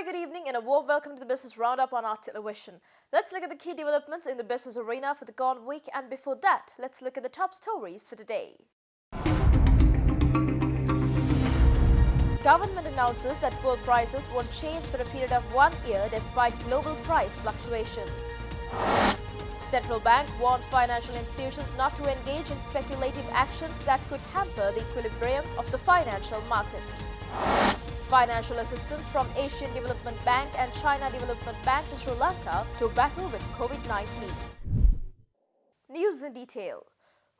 very good evening and a warm welcome to the Business Roundup on our television. Let's look at the key developments in the business arena for the gone week, and before that, let's look at the top stories for today. Government announces that fuel prices won't change for a period of 1 year despite global price fluctuations. Central Bank warns financial institutions not to engage in speculative actions that could hamper the equilibrium of the financial market. Financial assistance from Asian Development Bank and China Development Bank to Sri Lanka to battle with COVID-19. News in detail.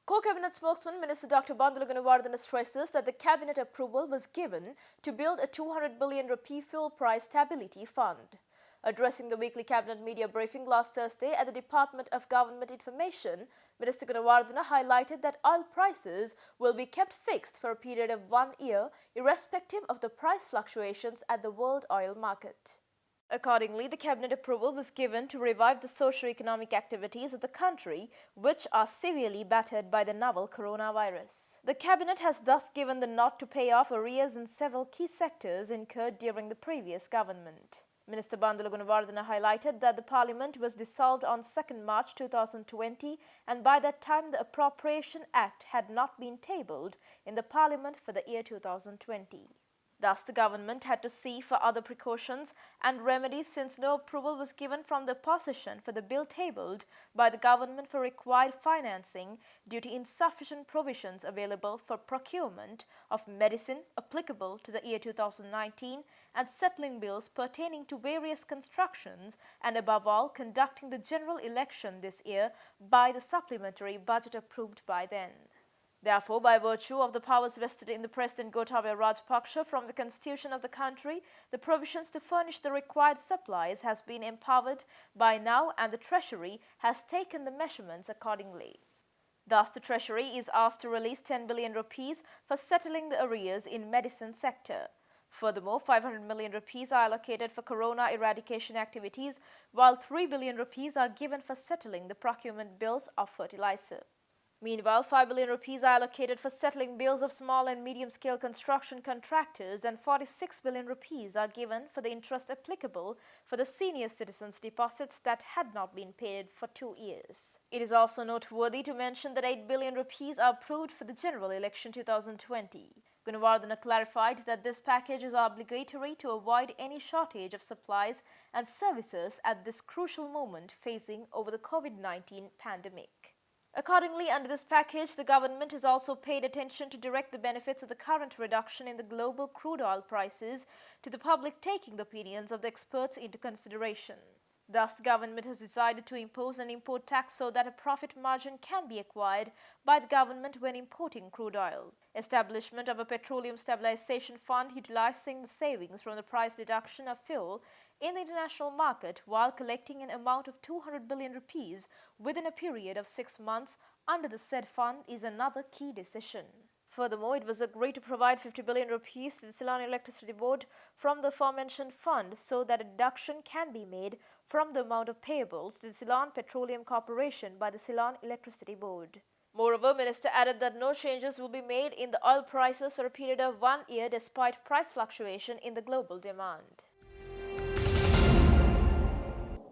Co-Cabinet spokesman Minister Dr. Bandula Gunawardena stresses that the Cabinet approval was given to build a 200 billion rupee fuel price stability fund. Addressing the weekly Cabinet media briefing last Thursday at the Department of Government Information, Minister Gunawardena highlighted that oil prices will be kept fixed for a period of 1 year, irrespective of the price fluctuations at the world oil market. Accordingly, the Cabinet approval was given to revive the socio-economic activities of the country, which are severely battered by the novel coronavirus. The Cabinet has thus given the nod to pay off arrears in several key sectors incurred during the previous government. Minister Bandula Gunawardena highlighted that the Parliament was dissolved on 2nd March 2020, and by that time the Appropriation Act had not been tabled in the Parliament for the year 2020. Thus, the government had to see for other precautions and remedies since no approval was given from the opposition for the bill tabled by the government for required financing due to insufficient provisions available for procurement of medicine applicable to the year 2019 and settling bills pertaining to various constructions and above all conducting the general election this year by the supplementary budget approved by then. Therefore, by virtue of the powers vested in the President Gotabaya Rajapaksa from the Constitution of the country, the provisions to furnish the required supplies has been empowered by now, and the Treasury has taken the measurements accordingly. Thus, the Treasury is asked to release 10 billion rupees for settling the arrears in medicine sector. Furthermore, 500 million rupees are allocated for corona eradication activities, while 3 billion rupees are given for settling the procurement bills of fertilizer. Meanwhile, 5 billion rupees are allocated for settling bills of small and medium-scale construction contractors, and 46 billion rupees are given for the interest applicable for the senior citizens' deposits that had not been paid for 2 years. It is also noteworthy to mention that 8 billion rupees are approved for the general election 2020. Gunawardena clarified that this package is obligatory to avoid any shortage of supplies and services at this crucial moment facing over the COVID-19 pandemic. Accordingly, under this package, the government has also paid attention to direct the benefits of the current reduction in the global crude oil prices to the public, taking the opinions of the experts into consideration. Thus, the government has decided to impose an import tax so that a profit margin can be acquired by the government when importing crude oil. Establishment of a petroleum stabilization fund utilizing the savings from the price reduction of fuel in the international market while collecting an amount of 200 billion rupees within a period of 6 months under the said fund is another key decision. Furthermore, it was agreed to provide 50 billion rupees to the Ceylon Electricity Board from the aforementioned fund so that a deduction can be made from the amount of payables to the Ceylon Petroleum Corporation by the Ceylon Electricity Board. Moreover, Minister added that no changes will be made in the oil prices for a period of 1 year despite price fluctuation in the global demand.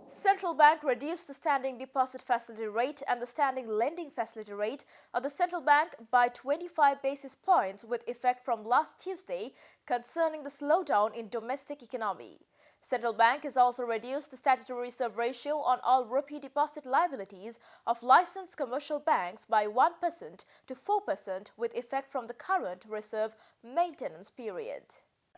Central Bank reduced the standing deposit facility rate and the standing lending facility rate of the Central Bank by 25 basis points with effect from last Tuesday, concerning the slowdown in domestic economy. Central Bank has also reduced the statutory reserve ratio on all rupee deposit liabilities of licensed commercial banks by 1% to 4% with effect from the current reserve maintenance period.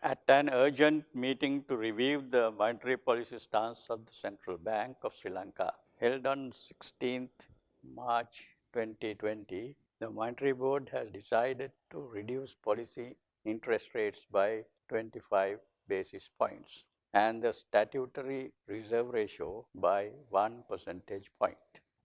At an urgent meeting to review the monetary policy stance of the Central Bank of Sri Lanka, held on 16th March 2020, the Monetary Board has decided to reduce policy interest rates by 25 basis points and the statutory reserve ratio by 1 percentage point.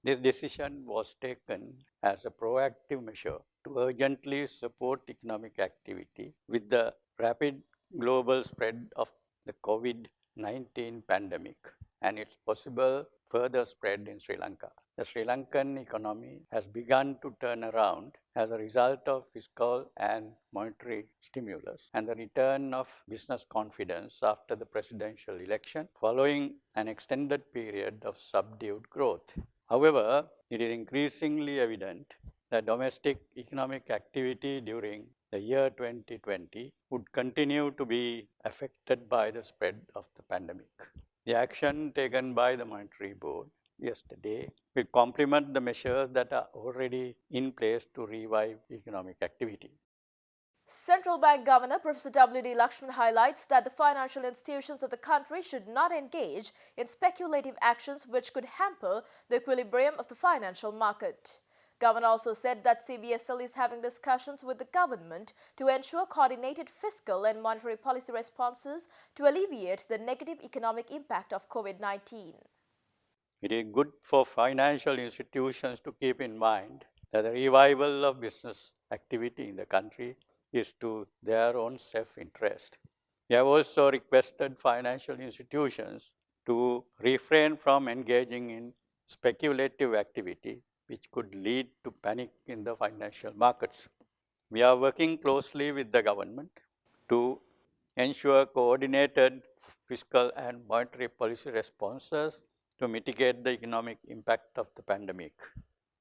This decision was taken as a proactive measure to urgently support economic activity with the rapid global spread of the COVID-19 pandemic and its possible further spread in Sri Lanka. The Sri Lankan economy has begun to turn around as a result of fiscal and monetary stimulus and the return of business confidence after the presidential election following an extended period of subdued growth. However, it is increasingly evident that domestic economic activity during the year 2020 would continue to be affected by the spread of the pandemic. The action taken by the Monetary Board yesterday will complement the measures that are already in place to revive economic activity. Central Bank Governor Professor W.D. Lakshman highlights that the financial institutions of the country should not engage in speculative actions which could hamper the equilibrium of the financial market. Governor also said that CBSL is having discussions with the government to ensure coordinated fiscal and monetary policy responses to alleviate the negative economic impact of COVID-19. It is good for financial institutions to keep in mind that the revival of business activity in the country is to their own self-interest. We have also requested financial institutions to refrain from engaging in speculative activity which could lead to panic in the financial markets. We are working closely with the government to ensure coordinated fiscal and monetary policy responses to mitigate the economic impact of the pandemic.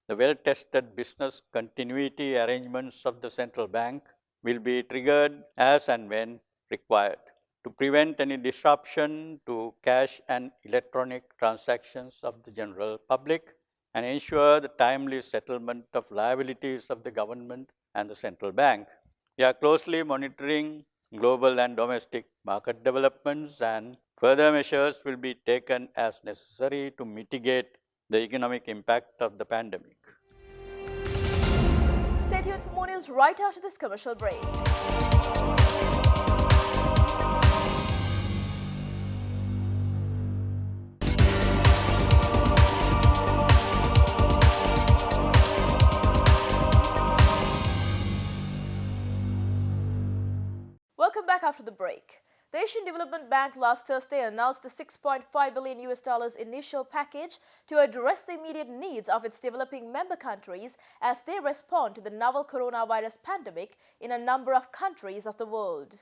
The well-tested business continuity arrangements of the central bank will be triggered as and when required to prevent any disruption to cash and electronic transactions of the general public and ensure the timely settlement of liabilities of the government and the central bank. We are closely monitoring global and domestic market developments, and further measures will be taken as necessary to mitigate the economic impact of the pandemic. Stay tuned for more news right after this commercial break. Welcome back after the break. The Asian Development Bank last Thursday announced a $6.5 billion initial package to address the immediate needs of its developing member countries as they respond to the novel coronavirus pandemic in a number of countries of the world.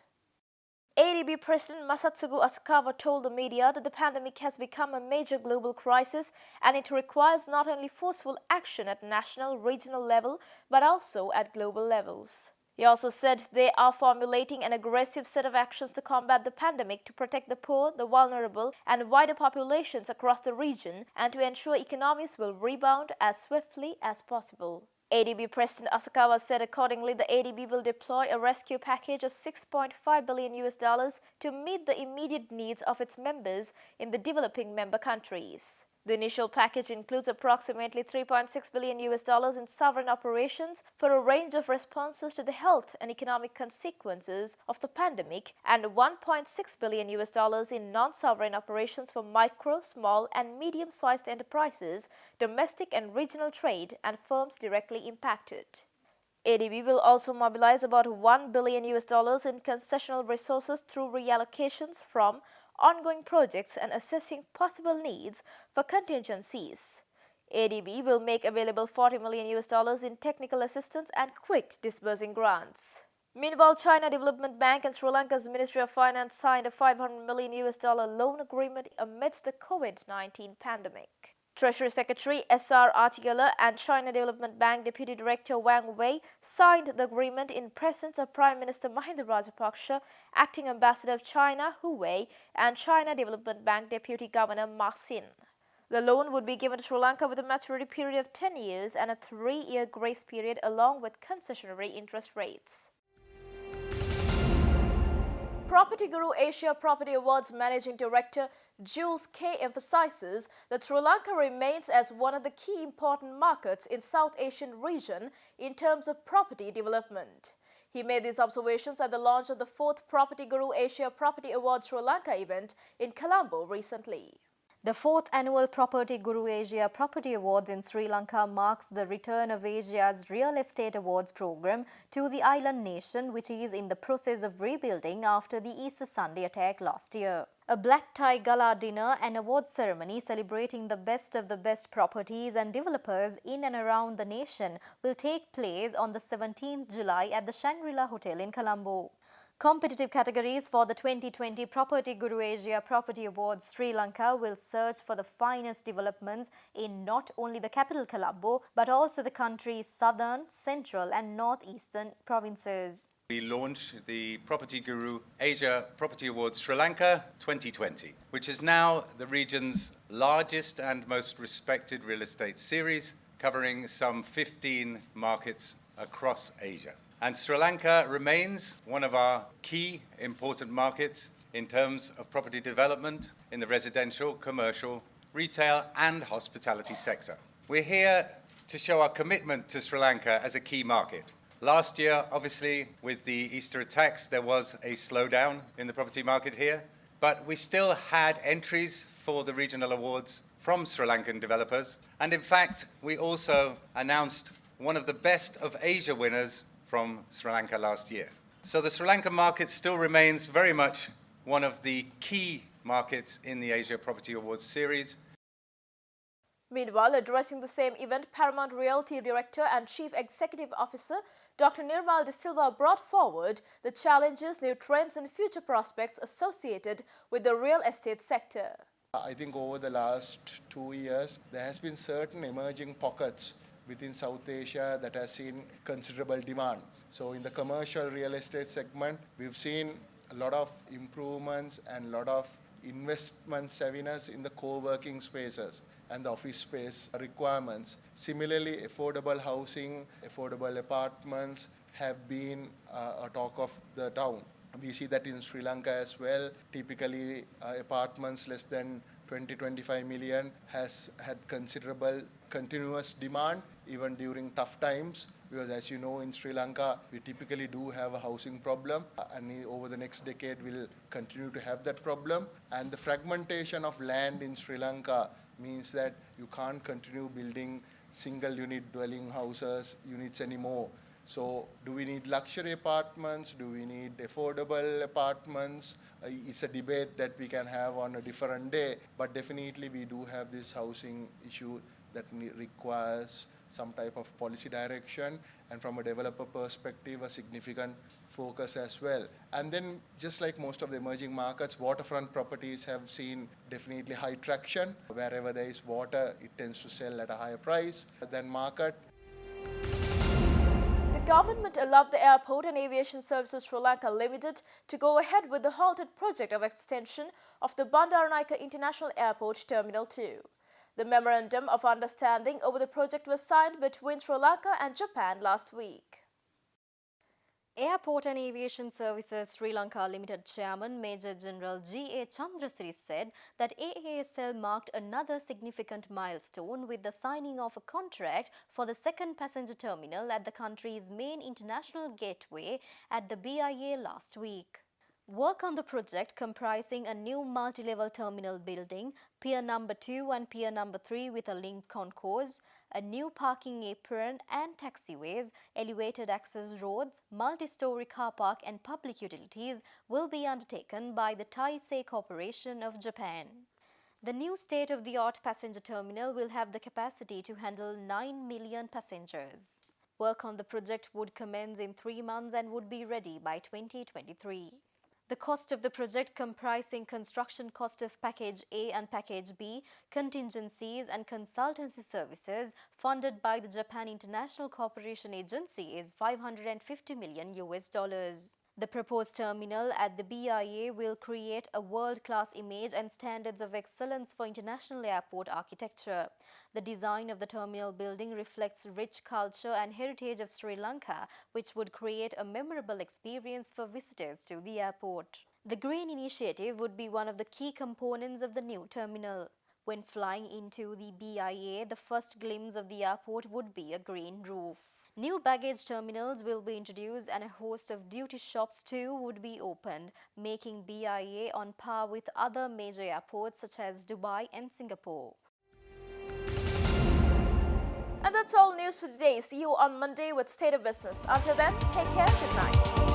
ADB President Masatsugu Asakawa told the media that the pandemic has become a major global crisis and it requires not only forceful action at national, regional level, but also at global levels. He also said they are formulating an aggressive set of actions to combat the pandemic to protect the poor, the vulnerable, and wider populations across the region and to ensure economies will rebound as swiftly as possible. ADB President Asakawa said accordingly the ADB will deploy a rescue package of $6.5 billion to meet the immediate needs of its members in the developing member countries. The initial package includes approximately $3.6 billion in sovereign operations for a range of responses to the health and economic consequences of the pandemic and $1.6 billion in non-sovereign operations for micro, small and medium-sized enterprises, domestic and regional trade and firms directly impacted. ADB will also mobilize about $1 billion in concessional resources through reallocations from ongoing projects and assessing possible needs for contingencies. ADB will make available $40 million in technical assistance and quick disbursing grants. Meanwhile, China Development Bank and Sri Lanka's Ministry of Finance signed a $500 million loan agreement amidst the COVID-19 pandemic. Treasury Secretary S.R. Artigala and China Development Bank Deputy Director Wang Wei signed the agreement in presence of Prime Minister Mahinda Rajapaksa, Acting Ambassador of China Hu Wei, and China Development Bank Deputy Governor Ma Xin. The loan would be given to Sri Lanka with a maturity period of 10 years and a 3-year grace period along with concessionary interest rates. Property Guru Asia Property Awards Managing Director Jules K emphasizes that Sri Lanka remains as one of the key important markets in South Asian region in terms of property development. He made these observations at the launch of the 4th Property Guru Asia Property Awards Sri Lanka event in Colombo recently. The 4th annual Property Guru Asia Property Awards in Sri Lanka marks the return of Asia's Real Estate Awards program to the island nation, which is in the process of rebuilding after the Easter Sunday attack last year. A black tie gala dinner and award ceremony celebrating the best properties and developers in and around the nation will take place on the 17th July at the Shangri-La Hotel in Colombo. Competitive categories for the 2020 Property Guru Asia Property Awards Sri Lanka will search for the finest developments in not only the capital Colombo but also the country's southern, central and northeastern provinces. We launched the Property Guru Asia Property Awards Sri Lanka 2020, which is now the region's largest and most respected real estate series, covering some 15 markets across Asia. And Sri Lanka remains one of our key important markets in terms of property development in the residential, commercial, retail and hospitality sector. We're here to show our commitment to Sri Lanka as a key market. Last year, obviously, with the Easter attacks, there was a slowdown in the property market here, but we still had entries for the regional awards from Sri Lankan developers. And in fact, we also announced one of the best of Asia winners from Sri Lanka last year. So the Sri Lankan market still remains very much one of the key markets in the Asia Property Awards series. Meanwhile, addressing the same event, Paramount Realty Director and Chief Executive Officer Dr. Nirmal De Silva brought forward the challenges, new trends and future prospects associated with the real estate sector. I think over the last 2 years, there has been certain emerging pockets within South Asia that has seen considerable demand. So in the commercial real estate segment, we've seen a lot of improvements and a lot of investment savviness in the co-working spaces and the office space requirements. Similarly, affordable housing, affordable apartments have been a talk of the town. We see that in Sri Lanka as well. Typically, apartments less than 20-25 million has had considerable continuous demand even during tough times, because as you know, in Sri Lanka we typically do have a housing problem, and over the next decade we'll continue to have that problem. And the fragmentation of land in Sri Lanka means that you can't continue building single unit dwelling units anymore. So do we need luxury apartments? Do we need affordable apartments? It's a debate that we can have on a different day, but definitely we do have this housing issue that requires some type of policy direction, and from a developer perspective, a significant focus as well. And then, just like most of the emerging markets, waterfront properties have seen definitely high traction. Wherever there is water, it tends to sell at a higher price than market. The government allowed the Airport and Aviation Services Sri Lanka Limited to go ahead with the halted project of extension of the Bandaranaike International Airport Terminal 2. The Memorandum of Understanding over the project was signed between Sri Lanka and Japan last week. Airport and Aviation Services Sri Lanka Limited Chairman Major General G.A. Chandrasiri said that AASL marked another significant milestone with the signing of a contract for the second passenger terminal at the country's main international gateway at the BIA last week. Work on the project, comprising a new multi-level terminal building, Pier Number 2 and Pier Number 3 with a linked concourse, a new parking apron and taxiways, elevated access roads, multi-story car park and public utilities will be undertaken by the Taisei Corporation of Japan. The new state-of-the-art passenger terminal will have the capacity to handle 9 million passengers. Work on the project would commence in 3 months and would be ready by 2023. The cost of the project, comprising construction cost of Package A and Package B, contingencies and consultancy services funded by the Japan International Cooperation Agency, is $550 million. The proposed terminal at the BIA will create a world-class image and standards of excellence for international airport architecture. The design of the terminal building reflects rich culture and heritage of Sri Lanka, which would create a memorable experience for visitors to the airport. The Green Initiative would be one of the key components of the new terminal. When flying into the BIA, the first glimpse of the airport would be a green roof. New baggage terminals will be introduced and a host of duty shops too would be opened, making BIA on par with other major airports such as Dubai and Singapore. And that's all news for today. See you on Monday with State of Business. Until then, take care. Good night.